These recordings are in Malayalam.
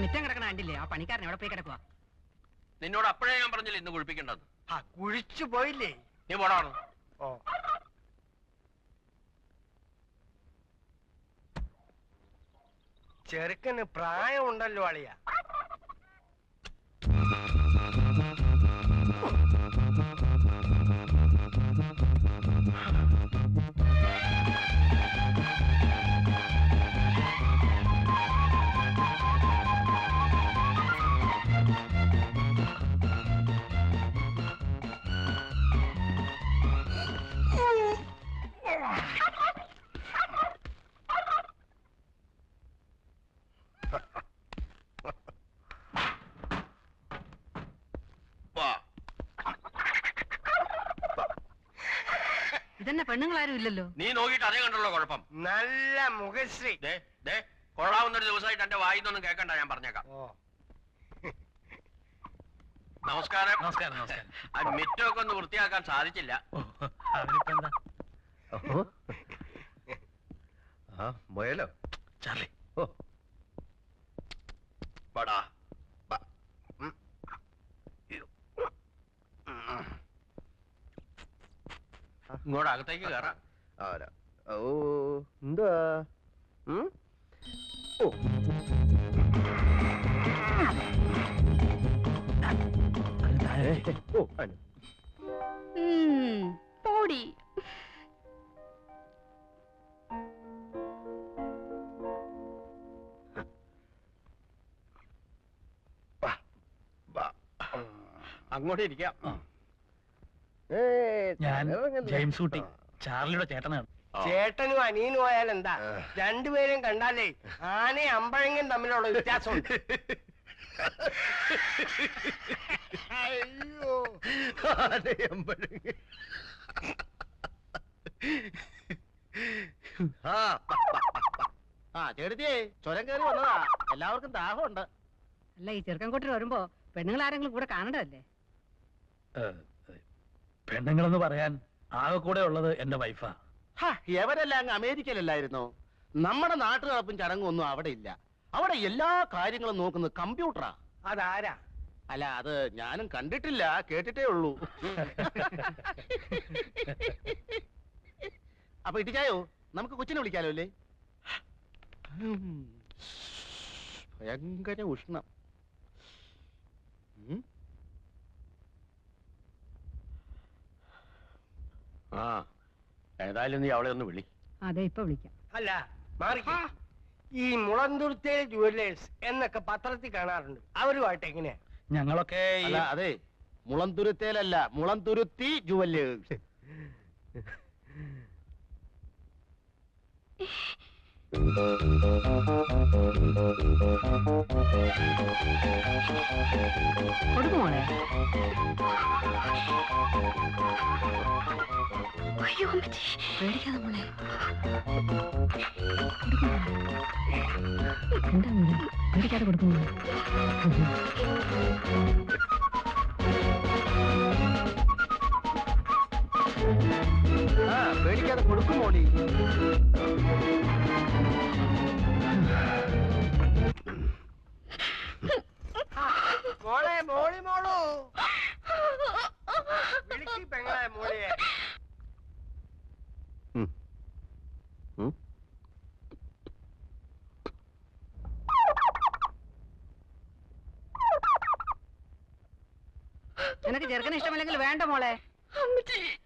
മിറ്റം കിടക്കണ കണ്ടില്ലേ? ആ പണിക്കാരൻ എവിടെ പോയി കിടക്കുക? നിന്നോട് അപ്പോഴേ ഞാൻ പറഞ്ഞില്ല ഇന്ന് കുഴിപ്പിക്കേണ്ടത്. കുഴിച്ചു പോയില്ലേ? നീ പോടാണ്. ഓ, ചെറുക്കന് പ്രായമുണ്ടല്ലോ അളിയ. ഇതന്നെ പെണ്ണുങ്ങളാരും ഇല്ലല്ലോ. നീ നോക്കിയിട്ട് അതേ കണ്ടുള്ള കുഴപ്പം. നല്ല മുഖശ്രീ. കൊള്ളാവുന്നൊരു ദിവസമായിട്ട് എന്റെ വായിന്നൊന്നും കേൾക്കണ്ട, ഞാൻ പറഞ്ഞേക്കാം. നമസ്കാരം. നമസ്കാരം. നമസ്കാരം. ആ മിറ്റമൊക്കെ ഒന്ന് വൃത്തിയാക്കാൻ സാധിച്ചില്ല. മുയലോ ചാർലി? ഓ പടാ ഇങ്ങോട്ട് അകത്തേക്ക് കയറാം. ഓ എന്താ? ഓ പോടി. അങ്ങോട്ട് ഇരിക്കാം. ഞാൻ ജെയിംസ് കുട്ടി, ചാർലിയുടെ ചേട്ടനാണ്. ചേട്ടനും അനിയനും ആയാൽ എന്താ? രണ്ടുപേരും കണ്ടാലേ ആനയും അമ്പഴങ്ങയും തമ്മിലുള്ള വ്യത്യാസമുണ്ട്. അയ്യോ, ചേട്ടത്തിയേ ചുരം കയറി വന്നതാ. എല്ലാവർക്കും ദാഹമുണ്ട്. അല്ല, ഈ ചെറുക്കൻകോട്ടിൽ വരുമ്പോ പെണ്ണുങ്ങൾ ആരെങ്കിലും കൂടെ കാണണ്ടല്ലേ? പെണ്ണുങ്ങളെന്ന് പറയാൻ ആകെ കൂടെ ഉള്ളത് എന്റെ വൈഫാ. എവരെല്ലാം അങ്ങ് അമേരിക്കയിലല്ലായിരുന്നോ? നമ്മുടെ നാട്ടുകാർപ്പും ചടങ്ങും ഒന്നും അവിടെ ഇല്ല. അവിടെ എല്ലാ കാര്യങ്ങളും നോക്കുന്നത് കമ്പ്യൂട്ടറാ. അതാരാ? അല്ല, അത് ഞാനും കണ്ടിട്ടില്ല, കേട്ടിട്ടേ ഉള്ളൂ. അപ്പൊ ഇട്ടിച്ചായോ, നമുക്ക് കൊച്ചിനെ വിളിക്കാലോ അല്ലേ? ഭയങ്കര ഉഷ്ണം. ആ ഏതായാലും നീ അവളെ ഒന്ന് വിളി. അതെ, ഇപ്പൊ വിളിക്കാം. അല്ല, മാറിക്ക. ഈ മുളന്തുരുത്തേൽ ജുവല്ലേഴ്സ് എന്നൊക്കെ പത്രത്തിൽ കാണാറുണ്ട്. അവരുമായിട്ട് എങ്ങനെയാ? ഞങ്ങളൊക്കെ അല്ല, അതെ, മുളന്തുരുത്തേലല്ല, മുളന്തുരുത്തി ജുവല്ലേഴ്സ്. കൊടുക്കുമോളെ? പേടിക്കാതെ മോളെ. എന്താ മോളെ പേടിക്കാതെ കൊടുക്കുമോ? പേടിക്കാതെ കൊടുക്കുമോളി. മോളെ, മോളി മോളു വിളിക്കി പെങ്ങളെ മോളിയെ. നിനക്ക് ചെറുക്കന് ഇഷ്ടമല്ലെങ്കിൽ വേണ്ട മോളെ.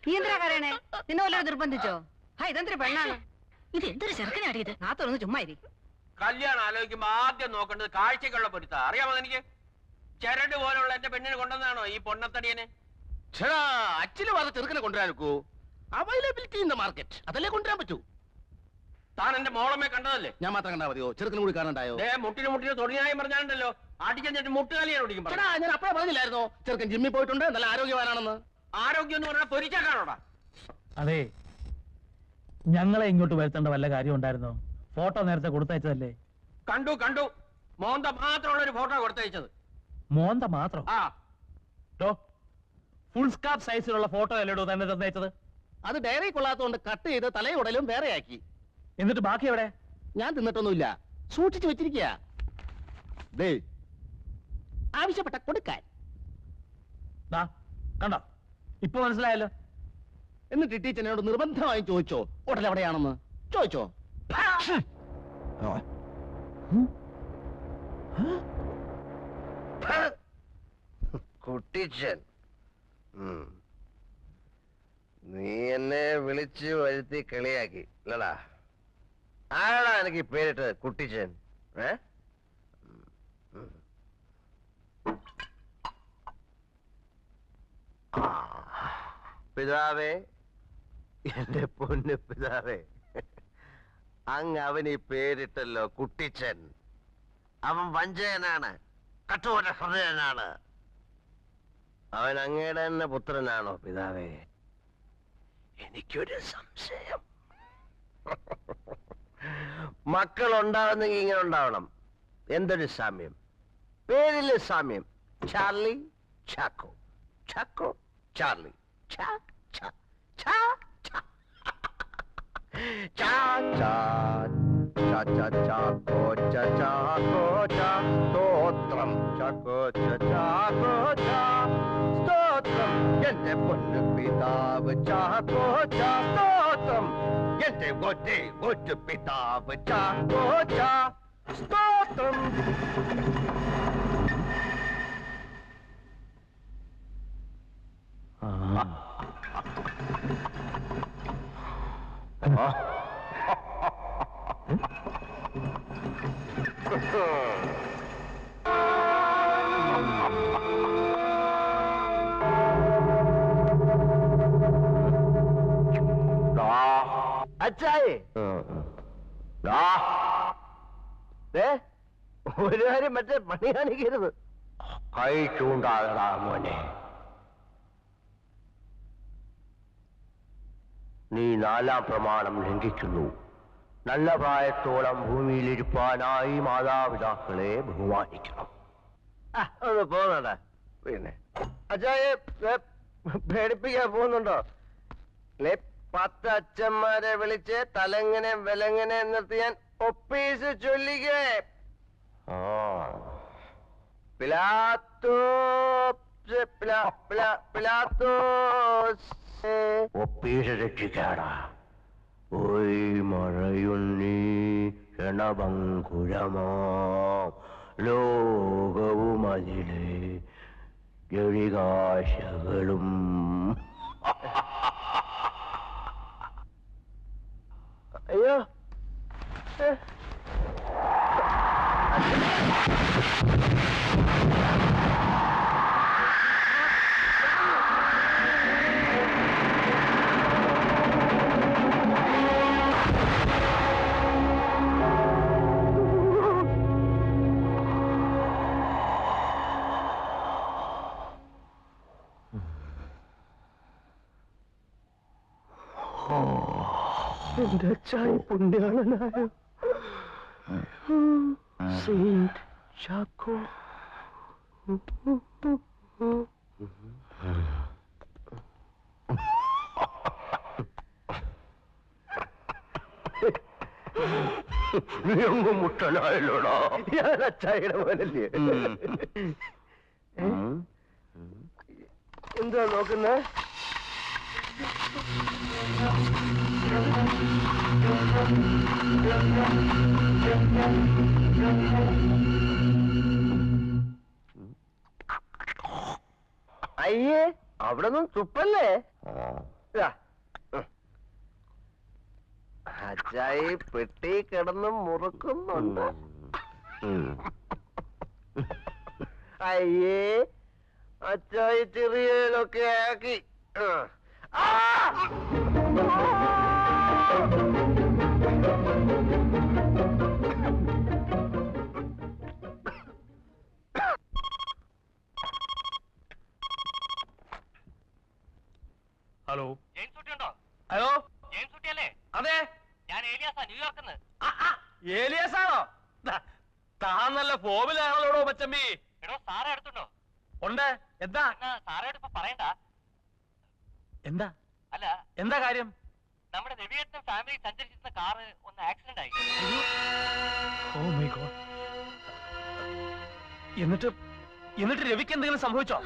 നീ എന്തിനാ കരയണേ? നിന്നെ വല്ലതും നിർബന്ധിച്ചോ? ഇതെന്തൊരു പെണ്ണാണ് ഇത്? എന്തൊരു ചെറുക്കനാടിയത്? നാത്തൊന്ന് ചുമ്മാ ഇരി. കല്യാണം ആലോചിക്കുമ്പോ ആദ്യം നോക്കേണ്ടത് കാഴ്ചക്കുള്ള പൊരുത്ത. അറിയാമോ എനിക്ക്? ചരട് പോലുള്ള എന്റെ പെണ്ണിനെ കൊണ്ടുവന്നാണോ ഈ പൊണ്ണത്തടിയനെ? അച്ഛന് പറഞ്ഞ ചെറുക്കനെ കൊണ്ടുവരാനൊക്കൂ? അവൈലബിലിറ്റി ഇൻ ദ മാർക്കറ്റ്, അതല്ലേ കൊണ്ടുവരാൻ പറ്റൂ. താൻ എന്റെ മോളമ്മേ കണ്ടതല്ലേ? ഞാൻ മാത്രം കണ്ടാ മതിയോ? ചെറുക്കനും കൂടി കാണണ്ടായോ? മുട്ടിന് തൊടിനായും പറഞ്ഞാലുണ്ടല്ലോ, അടിക്കാൻ മുട്ടുകാലിയാണ് ഓടിക്കും. ഞാൻ അപ്പഴേ പറഞ്ഞില്ലായിരുന്നോ ചെറുക്കൻ ജിമ്മിൽ പോയിട്ടുണ്ട്, നല്ല ആരോഗ്യവാനാണെന്ന്? ആരോഗ്യം എന്ന് പറഞ്ഞാൽ പൊരിച്ചാക്കാണോടാ? അതെ, ഞങ്ങളെ ഇങ്ങോട്ട് വരുത്തേണ്ട വല്ല കാര്യം ഉണ്ടായിരുന്നോ? ഫോട്ടോ നേരത്തെ കൊടുത്തയച്ചതല്ലേ? കണ്ടു മോന്ത മാത്രമുള്ള ഒരു ഫോട്ടോ കൊടുത്തയച്ചത്. മോന്ത മാത്രം? ആ, ഫുൾ സ്കാർഫ് സൈസിലുള്ള ഫോട്ടോ അല്ലേടോ തന്നെ തന്നയച്ചത്? അത് ഡയറി കൊള്ളാത്തോണ്ട് കട്ട് ചെയ്ത് തലയുടലും വേറെയാക്കി. എന്നിട്ട് ബാക്കി എവിടെ? ഞാൻ തിന്നിട്ടൊന്നുമില്ല, സൂക്ഷിച്ചു വെച്ചിരിക്കുക. ദേ ആവശ്യപ്പെട്ട കൊടുക്കാൻ. ദാ, കണ്ടോ ഇപ്പൊ മനസ്സിലായല്ലോ. എന്നിട്ട് ടീച്ചറിനോട് നിർബന്ധമായും ചോദിച്ചോ ഹോട്ടൽ എവിടെയാണെന്ന് ചോദിച്ചോ? കുട്ടിച്ചൻ, നീ എന്നെ വിളിച്ചു വരുത്തി കളിയാക്കി അല്ലടാ. ആരാടാ എനിക്ക് പേരിട്ടത് കുട്ടിച്ചൻ? പിതാവേ, എന്റെ പൊന്നു പിതാവേ, അങ്ങ് അവന് ഈ പേരിട്ടല്ലോ കുട്ടിച്ചൻ. അവൻ വഞ്ചകനാണ്, കഠോര ഹൃദയനാണ്. അവൻ അങ്ങയുടെ തന്നെ പുത്രനാണോ പിതാവേ? എനിക്കൊരു സംശയം. മക്കൾ ഉണ്ടാവുന്നെങ്കിൽ ഇങ്ങനെ ഉണ്ടാവണം. എന്തൊരു സാമ്യം, പേരില് സാമ്യം. ചാർലി, ചാക്കോ, ചാക്കോ, ചാർലി, ചാ ചാ ചാ ചാ ചാ ചാ ചാ ചാ ചാക്കോ ചാ ചാക്കോ ചാ. സ്തോത്രം ചാക്കോ ചാ ചാക്കോ ചാ. സ്തോത്രം എന്റെ പൊന്നു പിതാവ് ചാക്കോ ചാ. സ്തോത്രം എന്റെ ഒറ്റ പിതാവ് ചാക്കോ ചാ. സ്തോത്രം. അച്ചായി, ഒരു കാര്യം മറ്റേ പണി കാണിക്കരുത്. കൈ ചൂണ്ടാകടാ മോനെ. നീ 4-ാം പ്രമാണം ലംഘിക്കുന്നു. നല്ല പ്രായത്തോളം ഭൂമിയിലിരിപ്പാനായി മാതാപിതാക്കളെ ബഹുമാനിക്കണം. ഒന്ന് പോകുന്നുണ്ട. പിന്നെ അച്ചായെ പേടിപ്പിക്കാൻ പോകുന്നുണ്ടോ? 10 അച്ഛന്മാരെ വിളിച്ച് തലങ്ങനെ വിലങ്ങനെ നിർത്തി ഞാൻ ഒപ്പീസ് ചൊല്ലിക്കേ. ഒപ്പീസ് രക്ഷിക്കാടാ. ഓയ് മഴയുണ്ണി ക്ഷണഭങ്കുരമോ ലോകവും അതിലെ ജളികാശകളും. അയ്യോ, എന്റെ അച്ചായി പുണ്യാളനായ സെയിന്റ് ചാക്കോ. നീ അങ്ങ് മുട്ടനായല്ലോടാ. ഞാൻ അച്ചായിയുടെ മോനല്ലേ. എന്താ നോക്കുന്നേ? അയ്യേ, അവിടെ നിന്നും തുപ്പല്ലേ. അച്ചായി പെട്ടി കിടന്ന് മുറുക്കുന്നുണ്ട്. അയ്യേ, അച്ചായി ചെറിയലൊക്കെ ആക്കി. ഹലോ, ജെയിംസ് കുട്ടിയുണ്ടോ? ഹലോ, ജെയിംസ് കുട്ടിയല്ലേ? അതെ, ഞാൻ ഏലിയാസാ, ന്യൂയോർക്കിന്ന്. ഏലിയാസാണോ? താൻ നല്ല ഫോമിലാണല്ലോടോ മച്ചമ്പി. എടോ, സാറേ അടുത്തുണ്ടോ? ഉണ്ട്. എന്താ? സാറേട് ഇപ്പൊ പറയണ്ട. എന്താ അല്ല, എന്താ കാര്യം? നമ്മുടെ രവിയേട്ടനും ഫാമിലി സഞ്ചരിച്ചിരുന്ന കാറ് ഒന്ന് ആക്സിഡന്റ് ആയി. Oh my god. എന്നിട്ട് രവിക്ക് എന്തെങ്കിലും സംഭവിച്ചോ?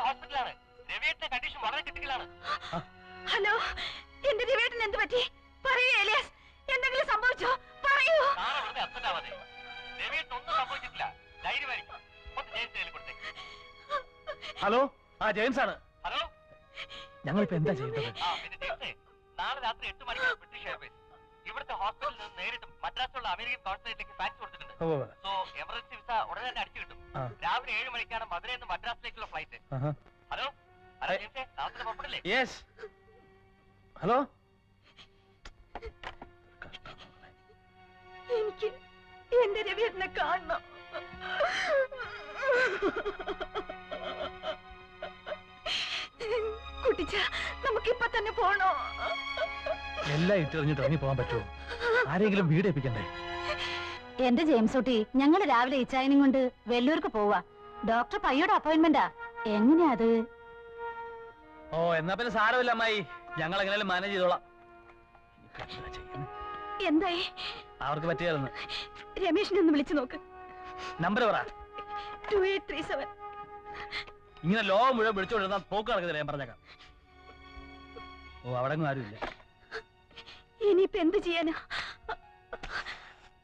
ഹോസ്പിറ്റലാണ്. രവിയുടെ കണ്ടീഷൻ വളരെ ക്രിട്ടിക്കലാണ്. ഹലോ, എന്റെ രവിയേട്ടൻ എന്ത് പറ്റി? പറയൂ ഏലിയാസ്, എന്തെങ്കിലും സംഭവിച്ചോ? പറയൂ. ഒന്നും സംഭവിച്ചിട്ടില്ല. ധൈര്യമായിരിക്കും. ഹലോ, ആ ജെയിംസ് ആണ്. ഹലോ, ഞങ്ങളിപ്പോ എന്താ ചെയ്യേണ്ടത്? നാളെ രാത്രി 8 മണിക്കാണ് ബ്രിട്ടീഷ് എയർവേസ് ഇവിടുത്തെ ഹോസ്പിറ്റലിൽ നിന്ന് നേരിട്ട് മദ്രാസിലുള്ള അമേരിക്കൻ കോൺസുലേറ്റിലേക്ക് ഫാക്സ് കൊടുത്തിട്ടുണ്ട്. സോ എമർജൻസി വിസ ഉടനെ തന്നെ അടിച്ചു കിട്ടും. രാവിലെ 7 മണിക്കാണ് മധുരയിൽ നിന്ന് മദ്രാസിലേക്കുള്ള ഫ്ലൈറ്റ്. ഹലോ, ഹലോ ജെയിംസേ, നാളെ പുറപ്പെടില്ലേ? യെസ്. ഹലോ, എനിക്ക് എന്റെ രവിയേട്ടനെ കാണണം. കുട്ടിച്ച, നമുക്ക് ഇപ്പൊ തന്നെ പോണോ? എല്ലാം ഇട്ടെറിഞ്ഞിട്ട് ഇറങ്ങി പോകാൻ പറ്റുമോ? ആരെങ്കിലും വീട് ഏൽപ്പിക്കണ്ടേ? എന്റെ ജെയിംസ് കുട്ടി, ഞങ്ങള് രാവിലെ ഇച്ചായനും കൊണ്ട് വെല്ലൂർക്ക് പോവാ. ഡോക്ടർ പയ്യോടെ അപ്പോയിന്റ്മെന്റാ. എങ്ങനെയാ അത്? ഓ, എന്നാ പിന്നെ സാരമില്ല അമ്മായി, ഞങ്ങൾ എങ്ങനെയാലും മാനേജ് ചെയ്തോളാം. എന്തായി? അവർക്ക് പറ്റിയായിരുന്നു. രമേശിനെ ഒന്ന് വിളിച്ചു നോക്ക്. നമ്പർ പറ. 2837. ഇങ്ങനെ ലോകം മുഴുവൻ വിളിച്ചോണ്ടിരുന്ന പോക്ക് നടക്കുന്നില്ല, ഞാൻ പറഞ്ഞേക്കാം. ഓ, അവിടെ ആരുമില്ല. ഇനിയിപ്പോ എന്ത് ചെയ്യാനാ?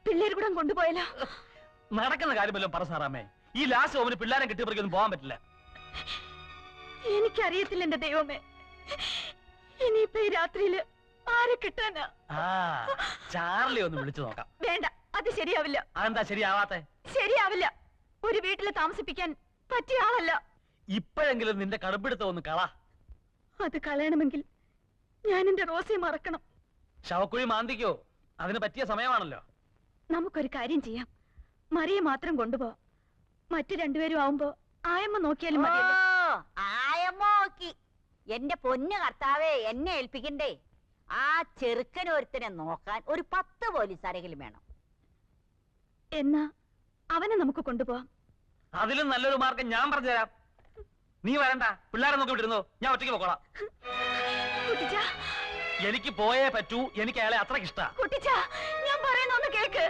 പിള്ളേർ കൂടെ കൊണ്ടുപോയാലോ? നടക്കുന്ന കാര്യമല്ലോ പറ സാറാമേ. ഈ ലാസ്റ്റ് ഓമിന് പിള്ളേരെ കിട്ടിയപ്പോഴേക്കൊന്നും പോകാൻ പറ്റില്ല. എനിക്കറിയത്തില്ല എന്റെ ദൈവമേ, ഇനിയിപ്പോ ഈ രാത്രിയില് ആരെ കിട്ടാനാ? ആ, ചാർലി ഒന്ന് വിളിച്ചു നോക്കാം. വേണ്ട, അത് ശരിയാവില്ല. അതെന്താ ശരിയാവാത്തെ? ശരിയാവില്ല. ഒരു വീട്ടില് താമസിപ്പിക്കാൻ പറ്റിയ ആളല്ല. ഇപ്പോഴെങ്കിലും നിന്റെ കടുപ്പിടുത്തം ഒന്ന് കള. അത് കളയണമെങ്കിൽ ഞാൻ എന്റെ റോസയെ മറക്കണം. ശവക്കുഴി മാന്തിക്കോ? അതിന് പറ്റിയ സമയമാണല്ലോ. നമുക്കൊരു കാര്യം ചെയ്യാം, മറിയെ മാത്രം കൊണ്ടുപോവാം. മറ്റു രണ്ടുപേരും ആവുമ്പോ ആയമ്മ നോക്കിയാലും മതിയല്ലോ. ആയമ്മ നോക്കി. എന്റെ പൊന്നു കർത്താവേ, എന്നെ ഏൽപ്പിക്കണ്ടേ? ആ ചെറുക്കനൊരുത്തനെ നോക്കാൻ ഒരു 10 പോലീസുകാരെങ്കിലും വേണം. എന്നാ അവനെ നമുക്ക് കൊണ്ടുപോവാം. അതിലും നല്ലൊരു മാർഗം ഞാൻ പറഞ്ഞുതരാം. നീ വരണ്ട, പിള്ളേരെ നോക്കി വിട്ടിരുന്നോ, ഞാൻ ഒറ്റയ്ക്ക് പോക്കോളാം. കുട്ടിച്ചാ, എനിക്ക് പോയേ പറ്റൂ. എനിക്ക് അയാളെ അത്രയ്ക്ക് ഇഷ്ടാ. കുട്ടിച്ചാ, ഞാൻ പറയുന്ന ഒന്ന് കേക്ക്.